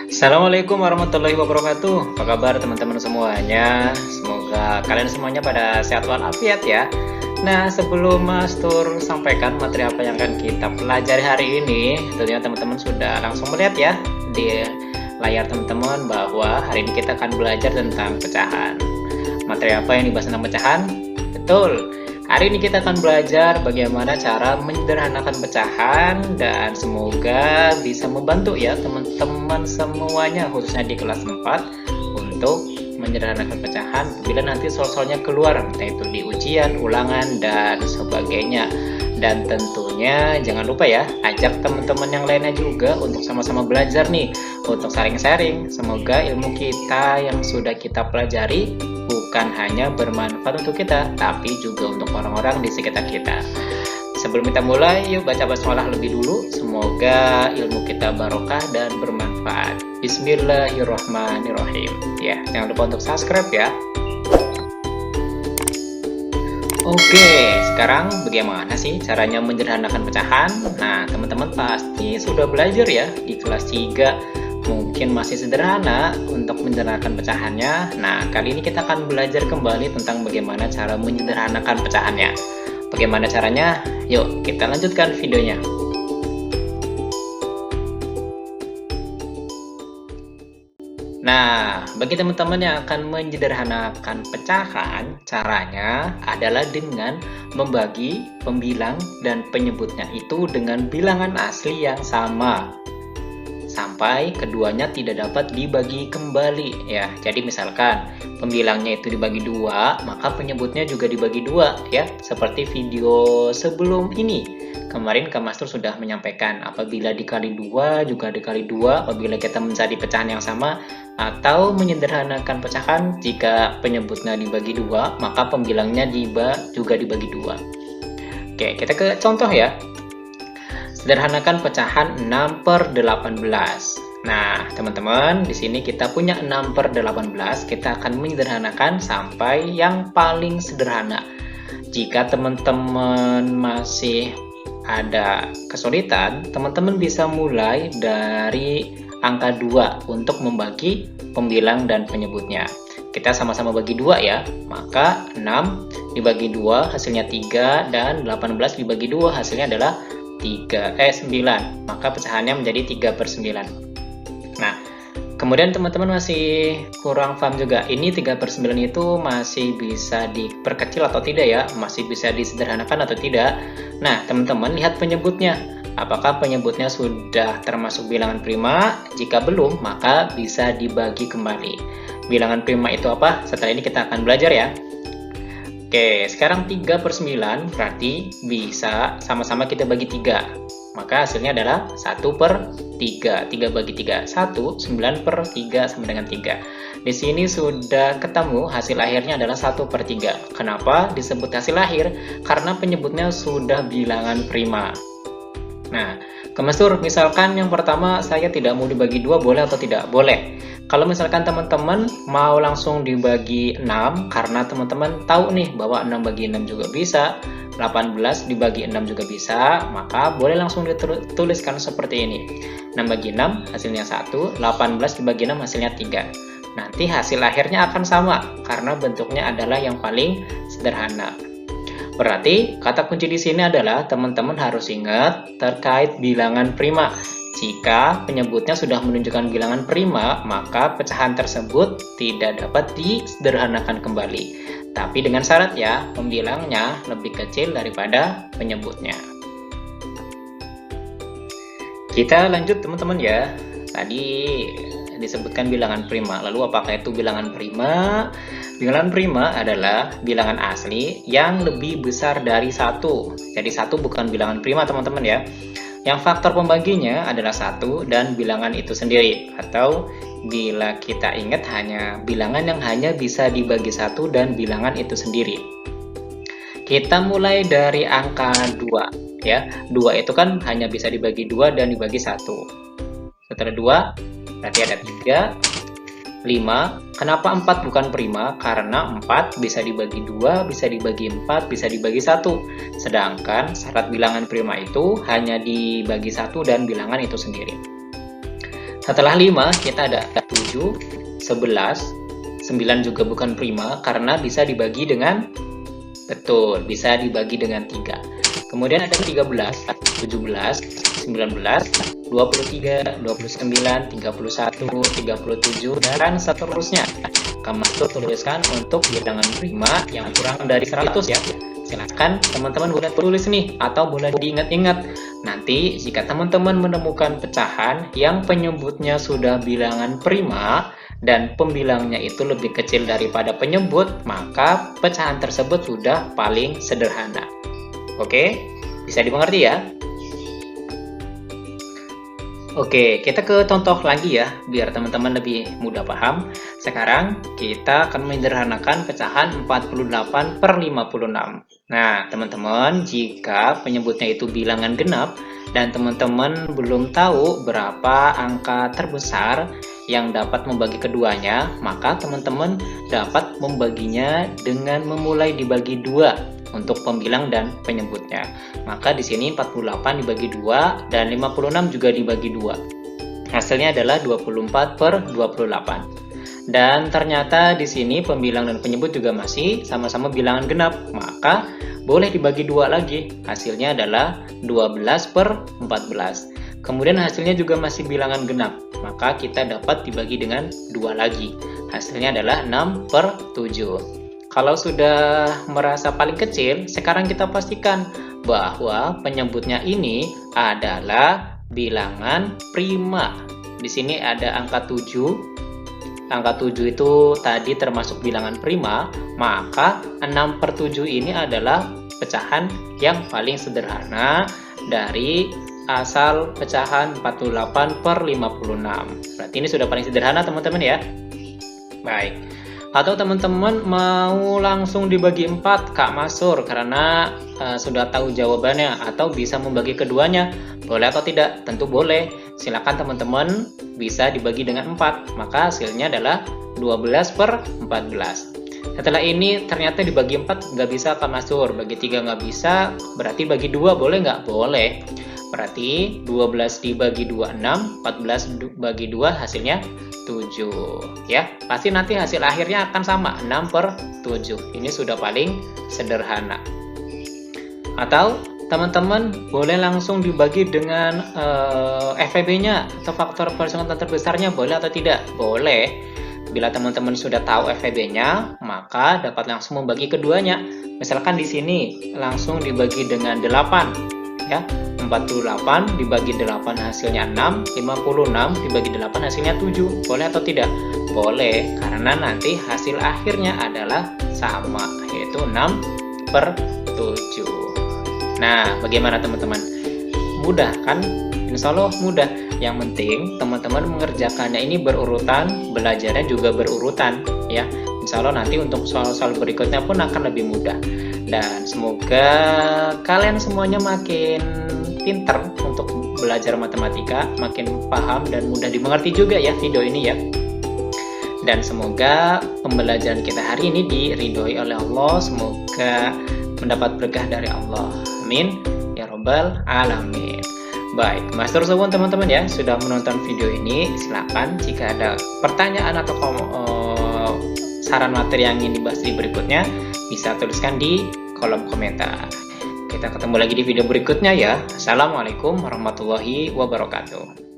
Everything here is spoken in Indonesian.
Assalamualaikum warahmatullahi wabarakatuh. Apa kabar teman-teman semuanya? Semoga kalian semuanya pada sehat walafiat ya. Nah, sebelum Mas Tur sampaikan materi apa yang akan kita pelajari hari ini, tentunya teman-teman sudah langsung melihat ya di layar teman-teman bahwa hari ini kita akan belajar tentang pecahan. Materi apa yang dibahas tentang pecahan? Betul. Hari ini kita akan belajar bagaimana cara menyederhanakan pecahan dan semoga bisa membantu ya teman-teman semuanya khususnya di kelas 4 untuk menyederhanakan pecahan bila nanti soal-soalnya keluar entah itu di ujian, ulangan dan sebagainya. Dan tentunya jangan lupa ya ajak teman-teman yang lainnya juga untuk sama-sama belajar nih, untuk sharing-sharing. Semoga ilmu kita yang sudah kita pelajari bukan hanya bermanfaat untuk kita, tapi juga untuk orang-orang di sekitar kita. Sebelum kita mulai, yuk baca basmalah lebih dulu. Semoga ilmu kita barokah dan bermanfaat. Bismillahirrahmanirrahim. Ya, jangan lupa untuk subscribe ya. Oke, sekarang bagaimana sih caranya menyederhanakan pecahan? Nah, teman-teman pasti sudah belajar ya di kelas 3. Mungkin masih sederhana untuk menyederhanakan pecahannya. Nah, kali ini kita akan belajar kembali tentang bagaimana cara menyederhanakan pecahannya. Bagaimana caranya? Yuk, kita lanjutkan videonya. Nah, bagi teman-teman yang akan menyederhanakan pecahan, caranya adalah dengan membagi pembilang dan penyebutnya itu dengan bilangan asli yang sama sampai keduanya tidak dapat dibagi kembali ya. Jadi misalkan pembilangnya itu dibagi 2, maka penyebutnya juga dibagi 2 ya. Seperti video sebelum ini. Kemarin Kak Master sudah menyampaikan apabila dikali 2 juga dikali 2 apabila kita mencari pecahan yang sama, atau menyederhanakan pecahan jika penyebutnya dibagi 2 maka pembilangnya juga dibagi 2. Oke, kita ke contoh ya. Sederhanakan pecahan 6/18. Nah, teman-teman, di sini kita punya 6/18, kita akan menyederhanakan sampai yang paling sederhana. Jika teman-teman masih ada kesulitan, teman-teman bisa mulai dari angka 2 untuk membagi pembilang dan penyebutnya. Kita sama-sama bagi 2 ya, maka 6 dibagi 2 hasilnya 3 dan 18 dibagi 2 hasilnya adalah 9, maka pecahannya menjadi 3/9. Nah, kemudian teman-teman masih kurang paham juga, ini 3/9 itu masih bisa diperkecil atau tidak ya, masih bisa disederhanakan atau tidak. Nah, teman-teman lihat penyebutnya, apakah penyebutnya sudah termasuk bilangan prima? Jika belum, maka bisa dibagi kembali. Bilangan prima itu apa? Setelah ini kita akan belajar ya. Oke, sekarang 3/9 berarti bisa sama-sama kita bagi 3. Maka hasilnya adalah 1/3. 3 bagi 3, 1, 9/3 sama dengan 3. Di sini sudah ketemu hasil akhirnya adalah 1/3. Kenapa disebut hasil akhir? Karena penyebutnya sudah bilangan prima. Nah, Kemestur, misalkan yang pertama saya tidak mau dibagi 2, boleh atau tidak? Boleh. Kalau misalkan teman-teman mau langsung dibagi 6, karena teman-teman tahu nih bahwa 6 bagi 6 juga bisa, 18 dibagi 6 juga bisa, maka boleh langsung dituliskan seperti ini. 6 bagi 6 hasilnya 1, 18 dibagi 6 hasilnya 3. Nanti hasil akhirnya akan sama, karena bentuknya adalah yang paling sederhana. Berarti kata kunci di sini adalah teman-teman harus ingat terkait bilangan prima. Jika penyebutnya sudah menunjukkan bilangan prima, maka pecahan tersebut tidak dapat disederhanakan kembali. Tapi dengan syarat ya, pembilangnya lebih kecil daripada penyebutnya. Kita lanjut teman-teman ya. Tadi disebutkan bilangan prima. Lalu apakah itu bilangan prima? Bilangan prima adalah bilangan asli yang lebih besar dari 1. Jadi 1 bukan bilangan prima teman-teman ya. Yang faktor pembaginya adalah 1 dan bilangan itu sendiri. Atau bila kita ingat hanya bilangan yang hanya bisa dibagi 1 dan bilangan itu sendiri. Kita mulai dari angka 2 ya. 2 itu kan hanya bisa dibagi 2 dan dibagi 1. Setelah 2 berarti ada 3, 5. Kenapa 4 bukan prima? Karena 4 bisa dibagi 2, bisa dibagi 4, bisa dibagi 1. Sedangkan syarat bilangan prima itu hanya dibagi 1 dan bilangan itu sendiri. Setelah 5 kita ada 7, 11, 9 juga bukan prima karena bisa dibagi dengan, betul, bisa dibagi dengan 3. Kemudian ada 13, 17, 19, 23, 29, 31, 37, dan seterusnya. Kamu tuliskan untuk bilangan prima yang kurang dari 100 ya. Silahkan teman-teman boleh tulis nih atau boleh diingat-ingat. Nanti jika teman-teman menemukan pecahan yang penyebutnya sudah bilangan prima dan pembilangnya itu lebih kecil daripada penyebut, maka pecahan tersebut sudah paling sederhana. Oke, bisa dimengerti ya? Oke, kita ke contoh lagi ya, biar teman-teman lebih mudah paham. Sekarang kita akan menyederhanakan pecahan 48 per 56. Nah, teman-teman, jika penyebutnya itu bilangan genap, dan teman-teman belum tahu berapa angka terbesar yang dapat membagi keduanya, maka teman-teman dapat membaginya dengan memulai dibagi 2 untuk pembilang dan penyebutnya. Maka di sini 48 dibagi 2 dan 56 juga dibagi 2. Hasilnya adalah 24 per 28. Dan ternyata di sini pembilang dan penyebut juga masih sama-sama bilangan genap. Maka boleh dibagi 2 lagi. Hasilnya adalah 12 per 14. Kemudian hasilnya juga masih bilangan genap. Maka kita dapat dibagi dengan 2 lagi. Hasilnya adalah 6 per 7. Kalau sudah merasa paling kecil, sekarang kita pastikan bahwa penyebutnya ini adalah bilangan prima. Di sini ada angka 7. Angka 7 itu tadi termasuk bilangan prima, maka 6 per 7 ini adalah pecahan yang paling sederhana dari asal pecahan 48 per 56. Berarti ini sudah paling sederhana teman-teman ya. Baik. Atau teman-teman mau langsung dibagi 4 Kak Masur karena sudah tahu jawabannya, atau bisa membagi keduanya, boleh atau tidak? Tentu boleh. Silakan teman-teman bisa dibagi dengan 4, maka hasilnya adalah 12 per 14. Setelah ini ternyata dibagi 4 nggak bisa Kak Masur, bagi 3 nggak bisa, berarti bagi 2 boleh nggak? Boleh. Berarti 12 dibagi 2, 6, 14 bagi 2 hasilnya 7 ya. Pasti nanti hasil akhirnya akan sama, 6 per 7. Ini sudah paling sederhana. Atau teman-teman boleh langsung dibagi dengan FEB-nya atau faktor persentase terbesarnya, boleh atau tidak? Boleh. Bila teman-teman sudah tahu FEB-nya, maka dapat langsung membagi keduanya. Misalkan di sini langsung dibagi dengan 8 ya. 48 dibagi 8 hasilnya 6, 56 dibagi 8 hasilnya 7. Boleh atau tidak? Boleh, karena nanti hasil akhirnya adalah sama, yaitu 6 per 7. Nah, bagaimana teman-teman? Mudah kan? Insya Allah mudah. Yang penting teman-teman mengerjakannya ini berurutan, belajarnya juga berurutan ya. Insya Allah nanti untuk soal-soal berikutnya pun akan lebih mudah. Dan semoga kalian semuanya makin pinter untuk belajar matematika, makin paham dan mudah dimengerti juga ya video ini ya. Dan semoga pembelajaran kita hari ini diridhoi oleh Allah, semoga mendapat berkah dari Allah. Amin ya robbal alamin. Baik, master suwun teman-teman ya, sudah menonton video ini. Silakan jika ada pertanyaan atau saran materi yang ingin dibahas di berikutnya, bisa tuliskan di kolom komentar. Kita ketemu lagi di video berikutnya ya. Assalamualaikum warahmatullahi wabarakatuh.